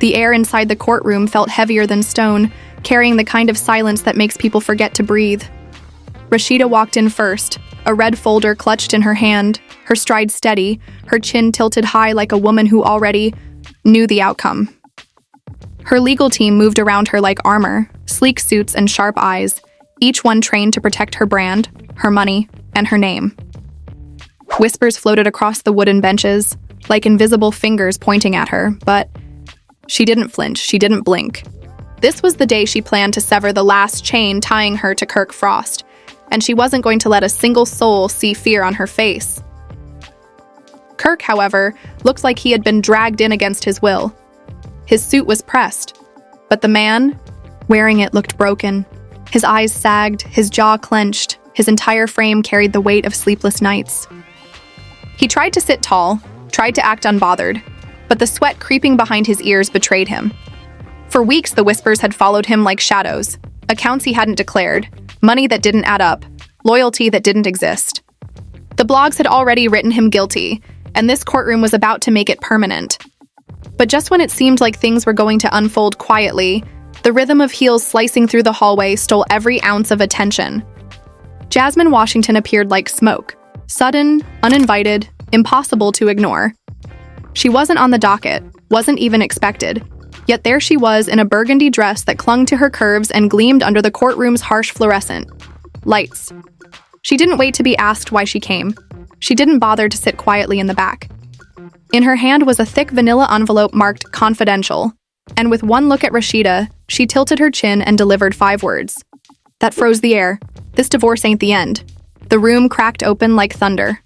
The air inside the courtroom felt heavier than stone, carrying the kind of silence that makes people forget to breathe. Rasheeda walked in first, a red folder clutched in her hand, her stride steady, her chin tilted high like a woman who already knew the outcome. Her legal team moved around her like armor, sleek suits and sharp eyes, each one trained to protect her brand, her money, and her name. Whispers floated across the wooden benches, like invisible fingers pointing at her, but she didn't flinch, she didn't blink. This was the day she planned to sever the last chain tying her to Kirk Frost, and she wasn't going to let a single soul see fear on her face. Kirk, however, looked like he had been dragged in against his will. His suit was pressed, but the man wearing it looked broken. His eyes sagged, his jaw clenched, his entire frame carried the weight of sleepless nights. He tried to sit tall, tried to act unbothered, but the sweat creeping behind his ears betrayed him. For weeks, the whispers had followed him like shadows, accounts he hadn't declared, money that didn't add up, loyalty that didn't exist. The blogs had already written him guilty, and this courtroom was about to make it permanent. But just when it seemed like things were going to unfold quietly, the rhythm of heels slicing through the hallway stole every ounce of attention. Jasmine Washington appeared like smoke, sudden, uninvited, impossible to ignore. She wasn't on the docket, wasn't even expected, yet there she was in a burgundy dress that clung to her curves and gleamed under the courtroom's harsh fluorescent lights. She didn't wait to be asked why she came. She didn't bother to sit quietly in the back. In her hand was a thick vanilla envelope marked confidential, and with one look at Rasheeda, she tilted her chin and delivered 5 words. That froze the air. This divorce ain't the end. The room cracked open like thunder.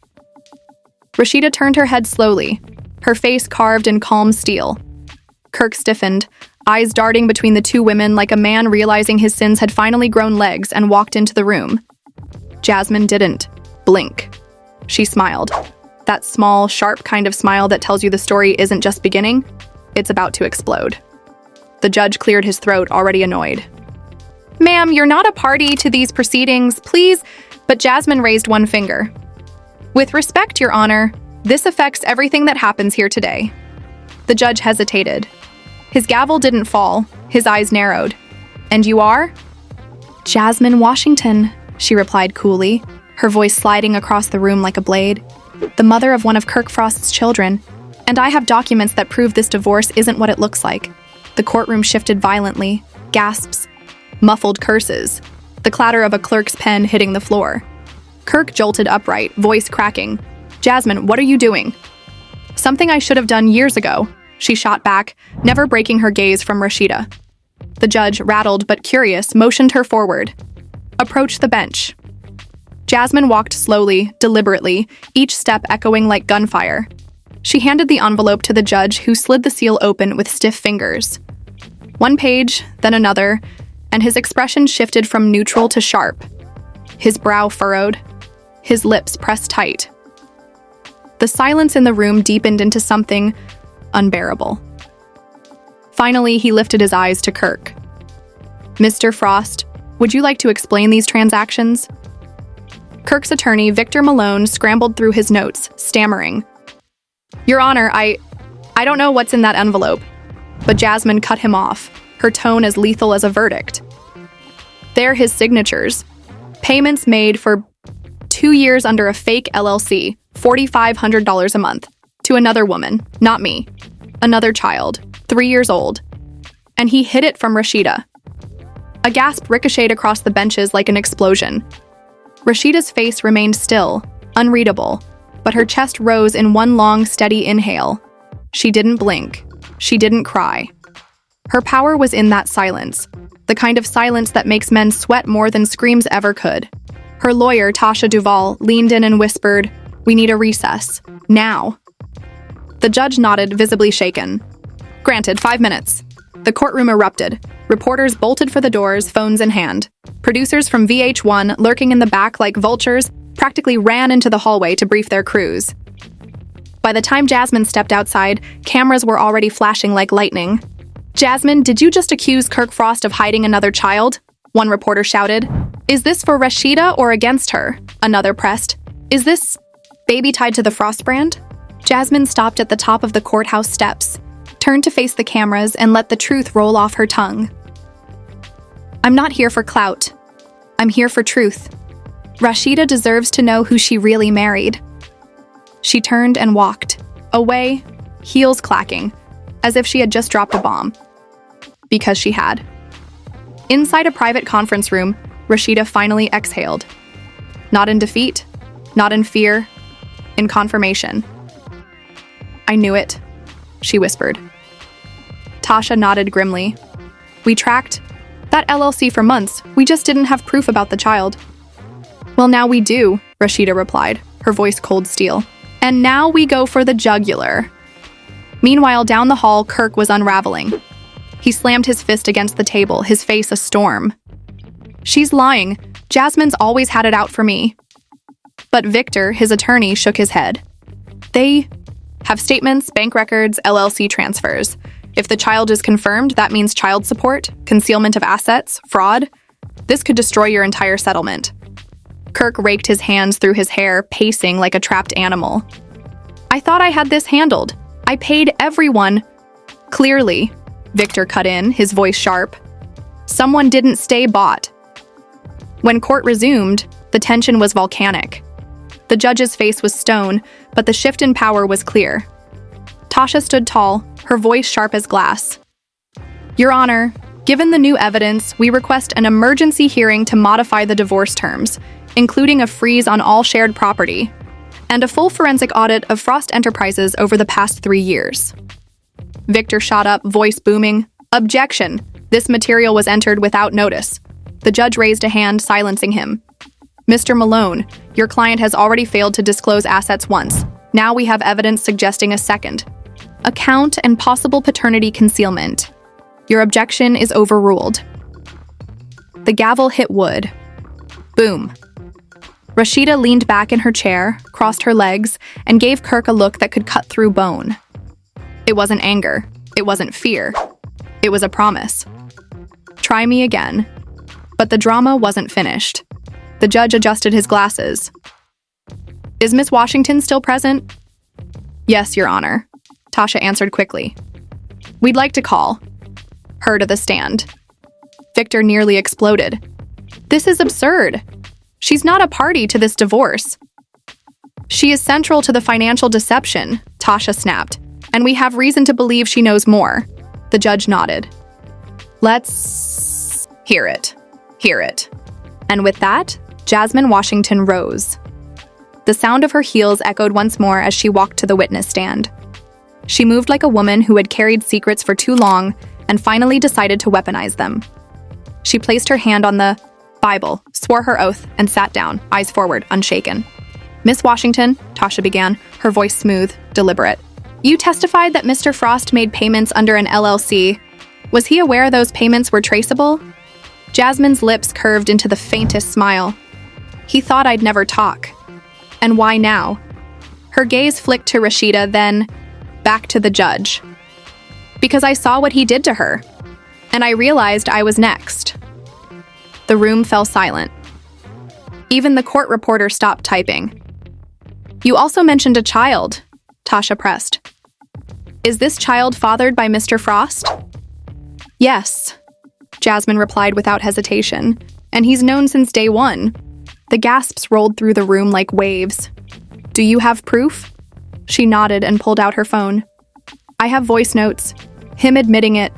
Rasheeda turned her head slowly, her face carved in calm steel. Kirk stiffened, eyes darting between the two women like a man realizing his sins had finally grown legs, and walked into the room. Jasmine didn't blink. She smiled. That small, sharp kind of smile that tells you the story isn't just beginning, it's about to explode. The judge cleared his throat, already annoyed. "Ma'am, you're not a party to these proceedings, please," but Jasmine raised one finger. "With respect, Your Honor, this affects everything that happens here today." The judge hesitated. His gavel didn't fall, his eyes narrowed. "And you are?" "Jasmine Washington," she replied coolly, her voice sliding across the room like a blade. "The mother of one of Kirk Frost's children, and I have documents that prove this divorce isn't what it looks like." The courtroom shifted violently, gasps, muffled curses, the clatter of a clerk's pen hitting the floor. Kirk jolted upright, voice cracking. "Jasmine, what are you doing?" "Something I should have done years ago," she shot back, never breaking her gaze from Rasheeda. The judge, rattled but curious, motioned her forward. "Approach the bench." Jasmine walked slowly, deliberately, each step echoing like gunfire. She handed the envelope to the judge, who slid the seal open with stiff fingers. One page, then another, and his expression shifted from neutral to sharp. His brow furrowed, his lips pressed tight. The silence in the room deepened into something unbearable. Finally, he lifted his eyes to Kirk. "Mr. Frost, would you like to explain these transactions?" Kirk's attorney, Victor Malone, scrambled through his notes, stammering. "Your Honor, I don't know what's in that envelope." But Jasmine cut him off, her tone as lethal as a verdict. "They're his signatures. Payments made for 2 years under a fake LLC, $4,500 a month, to another woman, not me. Another child, 3 years old. And he hid it from Rasheeda." A gasp ricocheted across the benches like an explosion. Rasheeda's face remained still, unreadable, but her chest rose in one long, steady inhale. She didn't blink. She didn't cry. Her power was in that silence, the kind of silence that makes men sweat more than screams ever could. Her lawyer, Tasha Duval, leaned in and whispered, "We need a recess. Now." The judge nodded, visibly shaken. "Granted, 5 minutes." The courtroom erupted. Reporters bolted for the doors, phones in hand. Producers from VH1, lurking in the back like vultures, practically ran into the hallway to brief their crews. By the time Jasmine stepped outside, cameras were already flashing like lightning. "Jasmine, did you just accuse Kirk Frost of hiding another child?" one reporter shouted. "Is this for Rasheeda or against her?" another pressed. "Is this baby tied to the Frost brand?" Jasmine stopped at the top of the courthouse steps, turned to face the cameras and let the truth roll off her tongue. "I'm not here for clout. I'm here for truth. Rasheeda deserves to know who she really married." She turned and walked, away, heels clacking, as if she had just dropped a bomb. Because she had. Inside a private conference room, Rasheeda finally exhaled. Not in defeat, not in fear, in confirmation. "I knew it," she whispered. Tasha nodded grimly. "We tracked that LLC for months. We just didn't have proof about the child." "Well, now we do," Rasheeda replied, her voice cold steel. "And now we go for the jugular." Meanwhile, down the hall, Kirk was unraveling. He slammed his fist against the table, his face a storm. "She's lying. Jasmine's always had it out for me." But Victor, his attorney, shook his head. "They have statements, bank records, LLC transfers. If the child is confirmed, that means child support, concealment of assets, fraud. This could destroy your entire settlement." Kirk raked his hands through his hair, pacing like a trapped animal. "I thought I had this handled. I paid everyone." "Clearly," Victor cut in, his voice sharp. "Someone didn't stay bought." When court resumed, the tension was volcanic. The judge's face was stone, but the shift in power was clear. Tasha stood tall, her voice sharp as glass. "Your Honor, given the new evidence, we request an emergency hearing to modify the divorce terms, including a freeze on all shared property, and a full forensic audit of Frost Enterprises over the past 3 years." Victor shot up, voice booming. "Objection! This material was entered without notice." The judge raised a hand, silencing him. "Mr. Malone, your client has already failed to disclose assets once. Now we have evidence suggesting a second. Account and possible paternity concealment. Your objection is overruled." The gavel hit wood. Boom. Rasheeda leaned back in her chair, crossed her legs, and gave Kirk a look that could cut through bone. It wasn't anger. It wasn't fear. It was a promise. "Try me again." But the drama wasn't finished. The judge adjusted his glasses. "Is Miss Washington still present?" "Yes, Your Honor," Tasha answered quickly. "We'd like to call her to the stand." Victor nearly exploded. "This is absurd. She's not a party to this divorce." "She is central to the financial deception," Tasha snapped, "and we have reason to believe she knows more." The judge nodded. "Let's hear it. Hear it." And with that, Jasmine Washington rose. The sound of her heels echoed once more as she walked to the witness stand. She moved like a woman who had carried secrets for too long and finally decided to weaponize them. She placed her hand on the Bible, swore her oath, and sat down, eyes forward, unshaken. "Miss Washington," Tasha began, her voice smooth, deliberate. "You testified that Mr. Frost made payments under an LLC. Was he aware those payments were traceable?" Jasmine's lips curved into the faintest smile. "He thought I'd never talk." "And why now?" Her gaze flicked to Rasheeda, then back to the judge. "Because I saw what he did to her, and I realized I was next." The room fell silent. Even the court reporter stopped typing. "You also mentioned a child," Tasha pressed. "Is this child fathered by Mr. Frost?" "Yes," Jasmine replied without hesitation, "and he's known since day one." The gasps rolled through the room like waves. "Do you have proof?" She nodded and pulled out her phone. "I have voice notes. Him admitting it."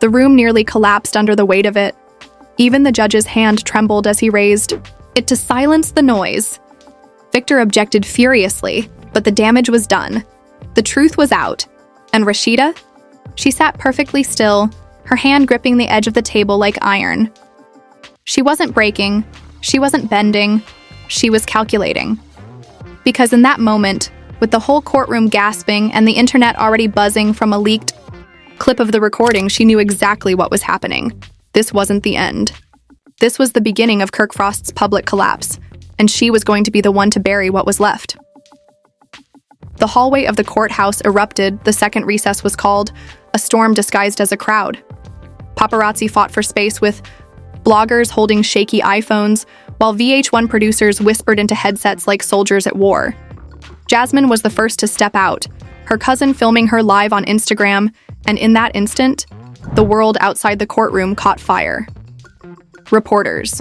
The room nearly collapsed under the weight of it. Even the judge's hand trembled as he raised it to silence the noise. Victor objected furiously, but the damage was done. The truth was out. And Rasheeda? She sat perfectly still, her hand gripping the edge of the table like iron. She wasn't breaking. She wasn't bending. She was calculating. Because in that moment, with the whole courtroom gasping and the internet already buzzing from a leaked clip of the recording, she knew exactly what was happening. This wasn't the end. This was the beginning of Kirk Frost's public collapse, and she was going to be the one to bury what was left. The hallway of the courthouse erupted, the second recess was called, a storm disguised as a crowd. Paparazzi fought for space with bloggers holding shaky iPhones, while VH1 producers whispered into headsets like soldiers at war. Jasmine was the first to step out, her cousin filming her live on Instagram, And in that instant, the world outside the courtroom caught fire. Reporters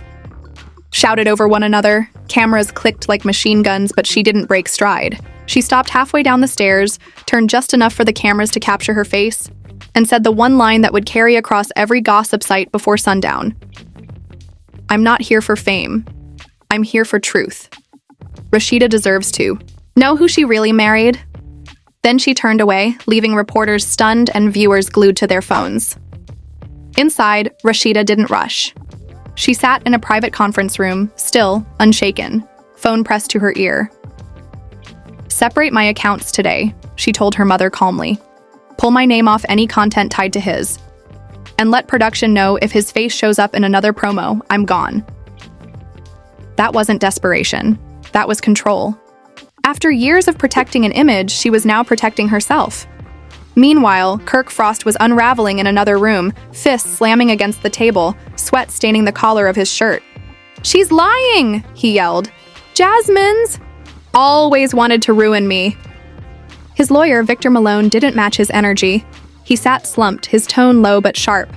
shouted over one another, cameras clicked like machine guns, but she didn't break stride. She stopped halfway down the stairs, turned just enough for the cameras to capture her face, and said the one line that would carry across every gossip site before sundown. "I'm not here for fame. I'm here for truth. Rasheeda deserves to know who she really married." Then she turned away, leaving reporters stunned and viewers glued to their phones. Inside, Rasheeda didn't rush. She sat in a private conference room, still, unshaken, phone pressed to her ear. "Separate my accounts today," she told her mother calmly. "Pull my name off any content tied to his. And let production know if his face shows up in another promo, I'm gone." That wasn't desperation. That was control. After years of protecting an image, she was now protecting herself. Meanwhile, Kirk Frost was unraveling in another room, fists slamming against the table, sweat staining the collar of his shirt. "She's lying!" he yelled. "Jasmine's always wanted to ruin me." His lawyer, Victor Malone, didn't match his energy. He sat slumped, his tone low but sharp.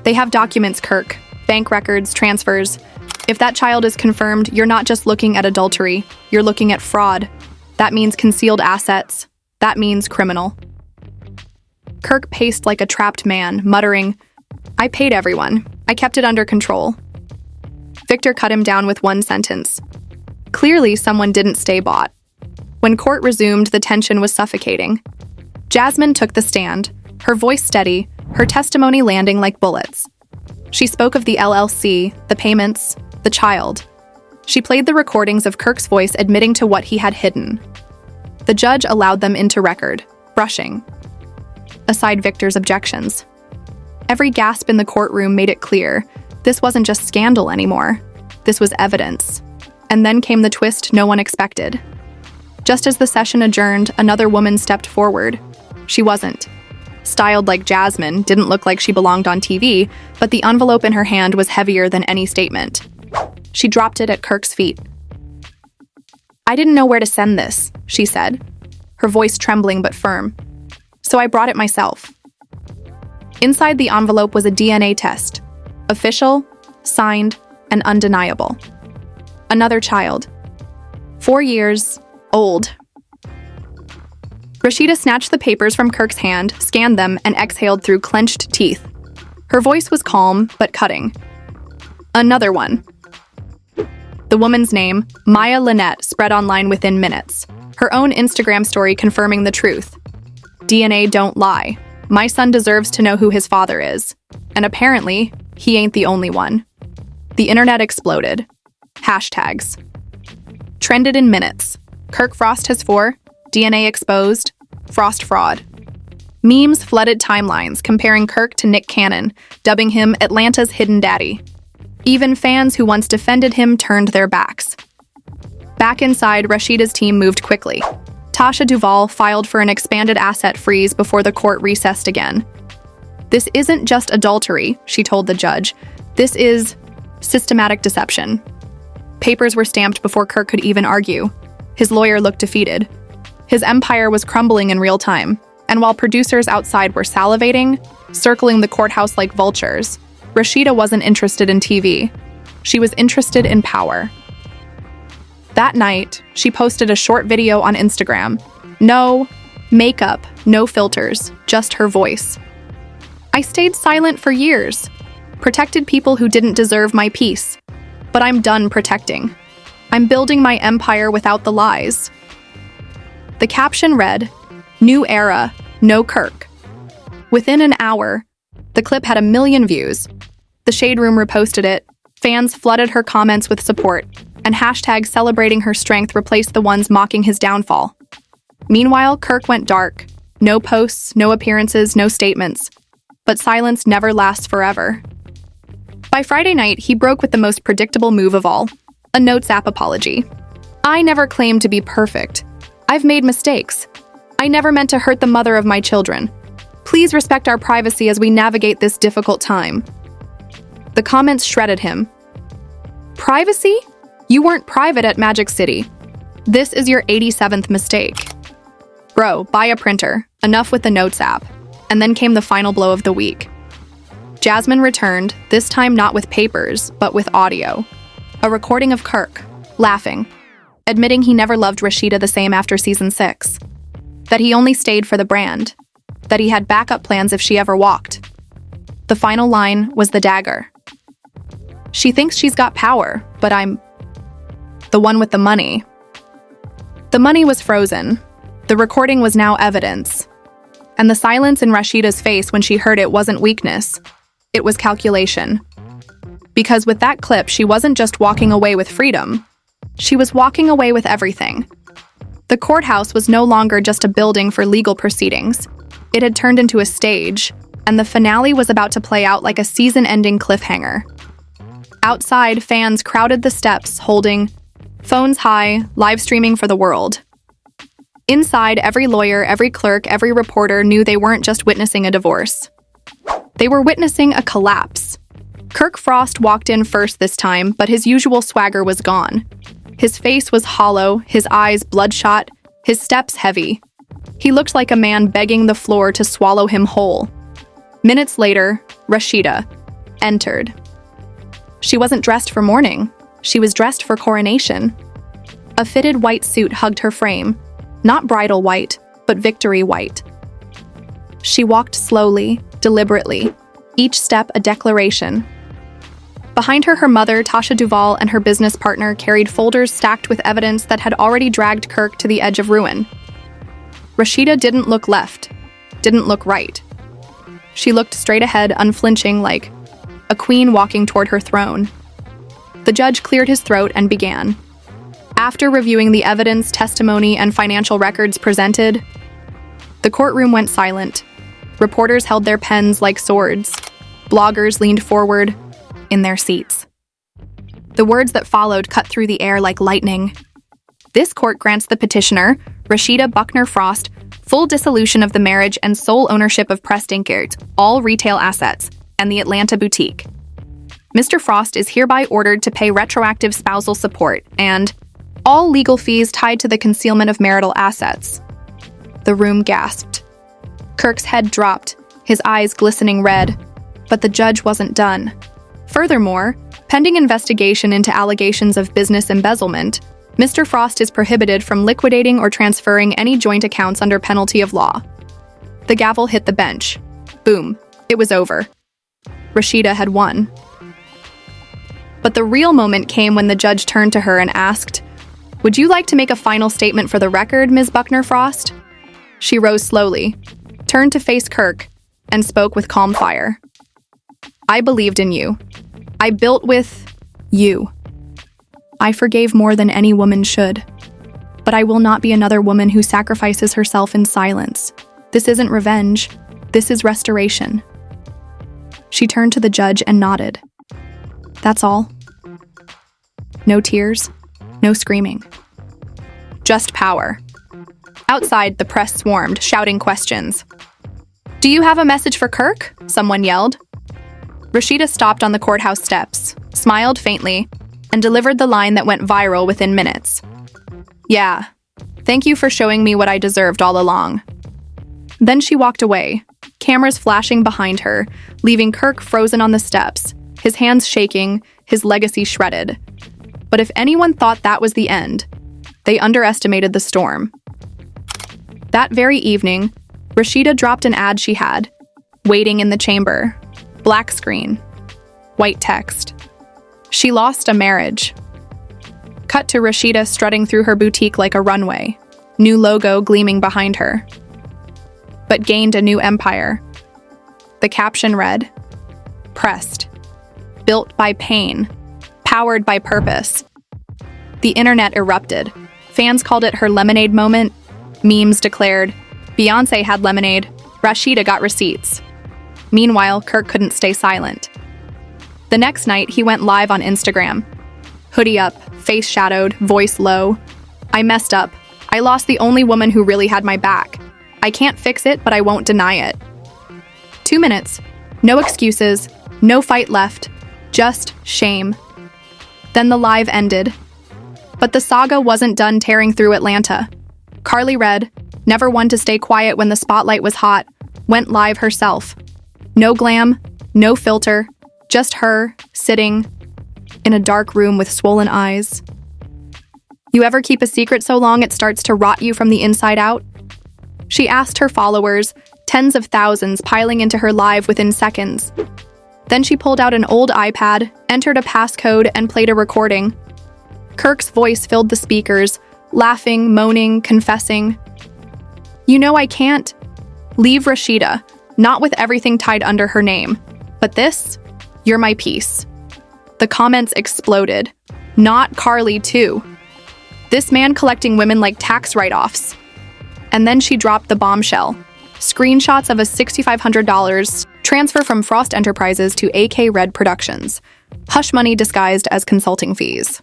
"They have documents, Kirk. Bank records, transfers. If that child is confirmed, you're not just looking at adultery. You're looking at fraud. That means concealed assets. That means criminal." Kirk paced like a trapped man, muttering, "I paid everyone. I kept it under control." Victor cut him down with one sentence. Clearly, someone didn't stay bought. When court resumed, the tension was suffocating. Jasmine took the stand, her voice steady, her testimony landing like bullets. She spoke of the LLC, the payments, the child. She played the recordings of Kirk's voice admitting to what he had hidden. The judge allowed them into record, brushing aside Victor's objections. Every gasp in the courtroom made it clear this wasn't just scandal anymore. This was evidence. And then came the twist no one expected. Just as the session adjourned, another woman stepped forward. She wasn't styled like Jasmine, didn't look like she belonged on TV, but the envelope in her hand was heavier than any statement. She dropped it at Kirk's feet. "I didn't know where to send this," she said, her voice trembling but firm. "So I brought it myself." Inside the envelope was a DNA test. Official, signed, and undeniable. Another child. 4 years old. Rasheeda snatched the papers from Kirk's hand, scanned them, and exhaled through clenched teeth. Her voice was calm, but cutting. Another one. The woman's name, Maya Lynette, spread online within minutes. Her own Instagram story confirming the truth. "DNA don't lie. My son deserves to know who his father is. And apparently, he ain't the only one." The internet exploded. Hashtags. Trended in minutes. Kirk Frost has 4. DNA exposed. Frost fraud. Memes flooded timelines, comparing Kirk to Nick Cannon, dubbing him Atlanta's hidden daddy. Even fans who once defended him turned their backs. Back inside, Rasheeda's team moved quickly. Tasha Duval filed for an expanded asset freeze before the court recessed again. "This isn't just adultery," she told the judge. "This is systematic deception." Papers were stamped before Kirk could even argue. His lawyer looked defeated. His empire was crumbling in real time, and while producers outside were salivating, circling the courthouse like vultures, Rasheeda wasn't interested in TV. She was interested in power. That night, she posted a short video on Instagram. No makeup, no filters, just her voice. "I stayed silent for years, protected people who didn't deserve my peace. But I'm done protecting. I'm building my empire without the lies." The caption read, "New era, no Kirk." Within an hour, the clip had 1 million views. The Shade Room reposted it, fans flooded her comments with support, and hashtags celebrating her strength replaced the ones mocking his downfall. Meanwhile, Kirk went dark. No posts, no appearances, no statements. But silence never lasts forever. By Friday night, he broke with the most predictable move of all, a Notes app apology. "I never claimed to be perfect. I've made mistakes. I never meant to hurt the mother of my children. Please respect our privacy as we navigate this difficult time." The comments shredded him. "Privacy? You weren't private at Magic City. This is your 87th mistake. Bro, buy a printer. Enough with the Notes app." And then came the final blow of the week. Jasmine returned, this time not with papers, but with audio. A recording of Kirk, laughing, admitting he never loved Rasheeda the same after season 6. That he only stayed for the brand. That he had backup plans if she ever walked. The final line was the dagger. She thinks she's got power, but I'm the one with the money. The money was frozen. The recording was now evidence. And the silence in Rasheeda's face when she heard it wasn't weakness. It was calculation. Because with that clip, she wasn't just walking away with freedom. She was walking away with everything. The courthouse was no longer just a building for legal proceedings. It had turned into a stage, and the finale was about to play out like a season-ending cliffhanger. Outside, fans crowded the steps, holding phones high, live streaming for the world. Inside, every lawyer, every clerk, every reporter knew they weren't just witnessing a divorce. They were witnessing a collapse. Kirk Frost walked in first this time, but his usual swagger was gone. His face was hollow, his eyes bloodshot, his steps heavy. He looked like a man begging the floor to swallow him whole. Minutes later, Rasheeda entered. She wasn't dressed for mourning. She was dressed for coronation. A fitted white suit hugged her frame, not bridal white, but victory white. She walked slowly, deliberately, each step a declaration. Behind her, her mother, Tasha Duval, and her business partner carried folders stacked with evidence that had already dragged Kirk to the edge of ruin. Rasheeda didn't look left, didn't look right. She looked straight ahead, unflinching, like a queen walking toward her throne. The judge cleared his throat and began. After reviewing the evidence, testimony, and financial records presented, the courtroom went silent. Reporters held their pens like swords. Bloggers leaned forward in their seats. The words that followed cut through the air like lightning. This court grants the petitioner, Rasheeda Buckner Frost, full dissolution of the marriage and sole ownership of Pressed Inkert, all retail assets, and the Atlanta boutique. Mr. Frost is hereby ordered to pay retroactive spousal support and all legal fees tied to the concealment of marital assets. The room gasped. Kirk's head dropped, his eyes glistening red, but the judge wasn't done. Furthermore, pending investigation into allegations of business embezzlement, Mr. Frost is prohibited from liquidating or transferring any joint accounts under penalty of law. The gavel hit the bench. Boom. It was over. Rasheeda had won. But the real moment came when the judge turned to her and asked, "Would you like to make a final statement for the record, Ms. Buckner Frost?" She rose slowly, turned to face Kirk, and spoke with calm fire. "I believed in you. I built with you. I forgave more than any woman should. But I will not be another woman who sacrifices herself in silence. This isn't revenge. This is restoration." She turned to the judge and nodded. That's all. No tears, no screaming. Just power. Outside, the press swarmed, shouting questions. "Do you have a message for Kirk?" someone yelled. Rasheeda stopped on the courthouse steps, smiled faintly, and delivered the line that went viral within minutes. "Yeah, thank you for showing me what I deserved all along." Then she walked away, cameras flashing behind her, leaving Kirk frozen on the steps, his hands shaking, his legacy shredded. But if anyone thought that was the end, they underestimated the storm. That very evening, Rasheeda dropped an ad she had, waiting in the chamber, black screen, white text. She lost a marriage. Cut to Rasheeda strutting through her boutique like a runway, new logo gleaming behind her. But gained a new empire. The caption read, "Pressed, built by pain, powered by purpose." The internet erupted. Fans called it her lemonade moment. Memes declared, "Beyoncé had lemonade, Rasheeda got receipts." Meanwhile, Kirk couldn't stay silent. The next night, he went live on Instagram. Hoodie up, face shadowed, voice low. "I messed up. I lost the only woman who really had my back. I can't fix it, but I won't deny it." 2 minutes. No excuses, no fight left, just shame. Then the live ended. But the saga wasn't done tearing through Atlanta. Carly Red, never one to stay quiet when the spotlight was hot, went live herself. No glam, no filter, just her, sitting in a dark room with swollen eyes. You ever keep a secret so long it starts to rot you from the inside out? She asked her followers, tens of thousands piling into her live within seconds. Then she pulled out an old iPad, entered a passcode, and played a recording. Kirk's voice filled the speakers, laughing, moaning, confessing. You know I can't leave Rasheeda, not with everything tied under her name. But this, you're my piece. The comments exploded. Not Carly, too. This man collecting women like tax write-offs. And then she dropped the bombshell. Screenshots of a $6,500 transfer from Frost Enterprises to AK Red Productions. Hush money disguised as consulting fees.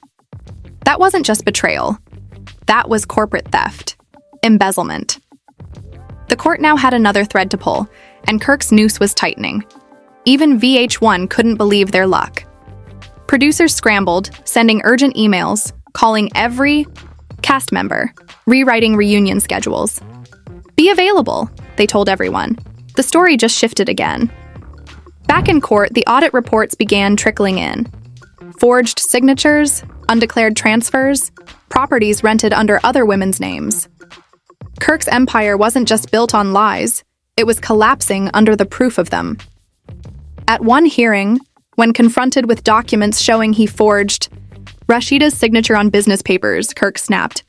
That wasn't just betrayal. That was corporate theft. Embezzlement. The court now had another thread to pull, and Kirk's noose was tightening. Even VH1 couldn't believe their luck. Producers scrambled, sending urgent emails, calling every cast member, rewriting reunion schedules. Be available, they told everyone. The story just shifted again. Back in court, the audit reports began trickling in. Forged signatures, undeclared transfers, properties rented under other women's names. Kirk's empire wasn't just built on lies, it was collapsing under the proof of them. At one hearing, when confronted with documents showing he forged Rasheeda's signature on business papers, Kirk snapped.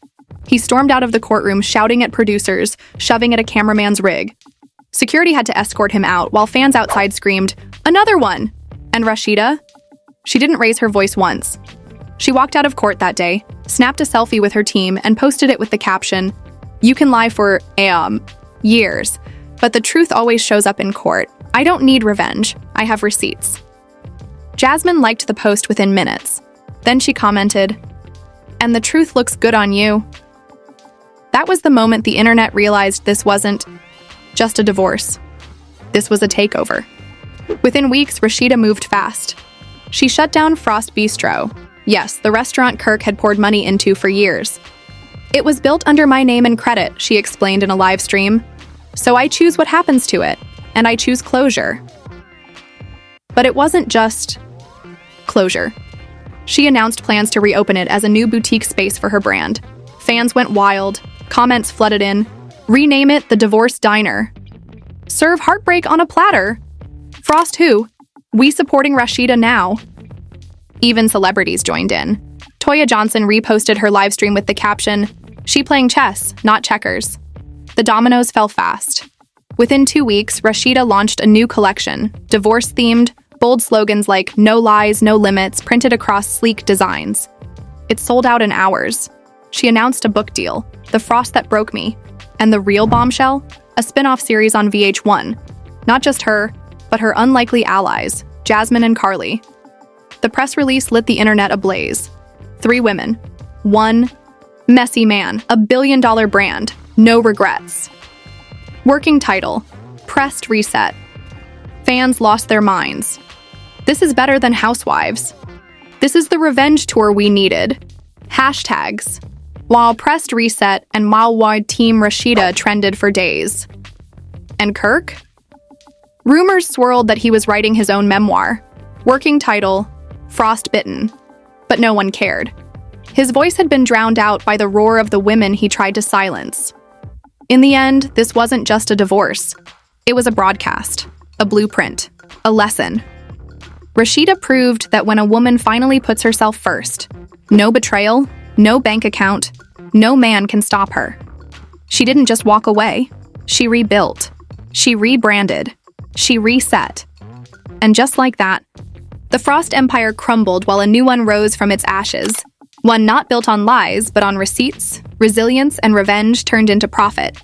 He stormed out of the courtroom, shouting at producers, shoving at a cameraman's rig. Security had to escort him out, while fans outside screamed, "Another one!" And Rasheeda? She didn't raise her voice once. She walked out of court that day, snapped a selfie with her team, and posted it with the caption, "You can lie for, years, but the truth always shows up in court. I don't need revenge. I have receipts." Jasmine liked the post within minutes. Then she commented, "And the truth looks good on you." That was the moment the internet realized this wasn't just a divorce. This was a takeover. Within weeks, Rasheeda moved fast. She shut down Frost Bistro. Yes, the restaurant Kirk had poured money into for years. "It was built under my name and credit," she explained in a live stream. "So I choose what happens to it, and I choose closure." But it wasn't just closure. She announced plans to reopen it as a new boutique space for her brand. Fans went wild, comments flooded in. Rename it the Divorce Diner. Serve heartbreak on a platter. Frost who? We supporting Rasheeda now. Even celebrities joined in. Toya Johnson reposted her livestream with the caption, "She playing chess, not checkers." The dominoes fell fast. Within 2 weeks, Rasheeda launched a new collection, divorce-themed, bold slogans like "No lies, no limits" printed across sleek designs. It sold out in hours. She announced a book deal, The Frost That Broke Me, and the real bombshell, a spin-off series on VH1. Not just her, but her unlikely allies, Jasmine and Carly. The press release lit the internet ablaze. 3 women, 1 messy man, a billion-dollar brand, no regrets. Working title, Pressed Reset. Fans lost their minds. This is better than Housewives. This is the revenge tour we needed. Hashtags. While Pressed Reset and Malwide Team Rasheeda trended for days. And Kirk? Rumors swirled that he was writing his own memoir. Working title, Frostbitten. But no one cared. His voice had been drowned out by the roar of the women he tried to silence. In the end, this wasn't just a divorce. It was a broadcast, a blueprint, a lesson. Rasheeda proved that when a woman finally puts herself first, no betrayal, no bank account, no man can stop her. She didn't just walk away. She rebuilt. She rebranded. She reset. And just like that, the Frost Empire crumbled while a new one rose from its ashes. One not built on lies, but on receipts, resilience, and revenge turned into profit.